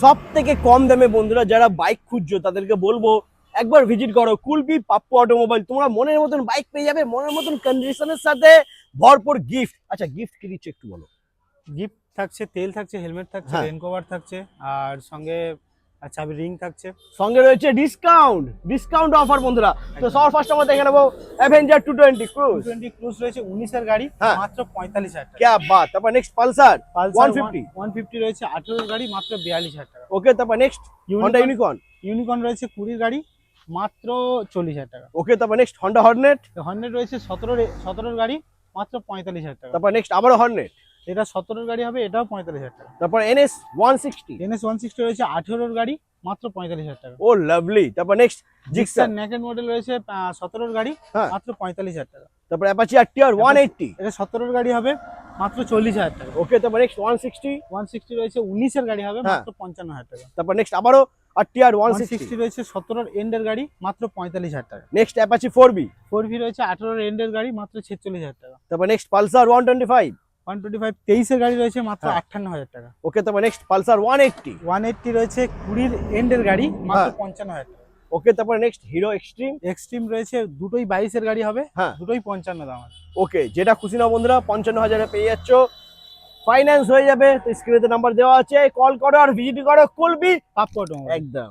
সবথেকে কম দামে বন্ধুরা যারা বাইক খুঁজছো তাদেরকে বলবো একবার ভিজিট করো কুলপি পাপ্পু অটোমোবাইল। তোমরা মনের মতন বাইক পেয়ে যাবে, মনের মতন কন্ডিশনের সাথে ভরপুর গিফট। আচ্ছা গিফট কি দিচ্ছে একটু বলো। গিফট থাকছে, তেল থাকছে, হেলমেট থাকছে, হ্যাঁ। রেন কভার থাকছে, আর সঙ্গে চাবি রিং থাকছে। সঙ্গে রয়েছে ডিসকাউন্ট অফার বন্ধুরা। তো সবার ফার্স্ট আমরা দেখে নেবো অ্যাভেঞ্জার 220 ক্রুজ। 220 ক্রুজ রয়েছে 19 এর গাড়ি, হ্যাঁ। মাত্র 45,000 টাকা। क्या बात। তারপর নেক্সট পালসার পালসার 150। 150 রয়েছে 18 এর গাড়ি, মাত্র 42,000 টাকা। ওকে তারপর নেক্সট হন্ডা ইউনিকর্ন। ইউনিকর্ন রয়েছে 20 এর গাড়ি, মাত্র 40,000 টাকা। ওকে তারপর নেক্সট হন্ডা হর্নেট। হর্নেট রয়েছে 17 এর গাড়ি, মাত্র 45,000 টাকা। তারপর নেক্সট আবারও হর্নেট। এটা 17 এর গাড়ি হবে, এটাও 45,000 টাকা। তারপর এনএস 160। NS 160 রয়েছে 18 এর গাড়ি, মাত্র 45,000 টাকা। ও লাভলি। তারপর next Gixxer. Gixxer naked model রয়েছে 17 এর গাড়ি, হ্যাঁ। মাত্র 45,000 টাকা। তারপর অ্যাপাচি আরটিআর 180। এটা 17 এর গাড়ি হবে, মাত্র 40,000 টাকা। ওকে তারপর নেক্সট 160। 160 রয়েছে 19 এর গাড়ি হবে, হ্যাঁ। মাত্র 55,000 টাকা। তারপর নেক্সট আবারও আরটিআর 160 160। রয়েছে 17 এর এন্ডের গাড়ি, মাত্র 45,000 টাকা। Next Apache 4B। 4V রয়েছে 18 এর এন্ডের গাড়ি, মাত্র 46,000 টাকা। তারপর নেক্সট পালসার 125। 125 23 এর গাড়ি রয়েছে, মাত্র হ্যাঁ। 58,000 টাকা। ওকে তারপর নেক্সট পালসার 180। 180 রয়েছে 20 এর এন্ডের গাড়ি, মাত্র হ্যাঁ। 55,000 টাকা। ওকে তারপর নেক্সট হিরো এক্সট্রিম। এক্সট্রিম রয়েছে দুটোই 22 এর গাড়ি হবে, হ্যাঁ। দুটোই 55 দাম আছে। ওকে যেটা খুশি না বন্ধুরা 55,000-এ পেয়ে যাচ্ছ, ফাইন্যান্স হয়ে যাবে। তো স্ক্রিনে নাম্বার দেওয়া আছে, কল করো আর ভিজিট করো কুলপি পাপ্পু অটোমোবাইল। একদম।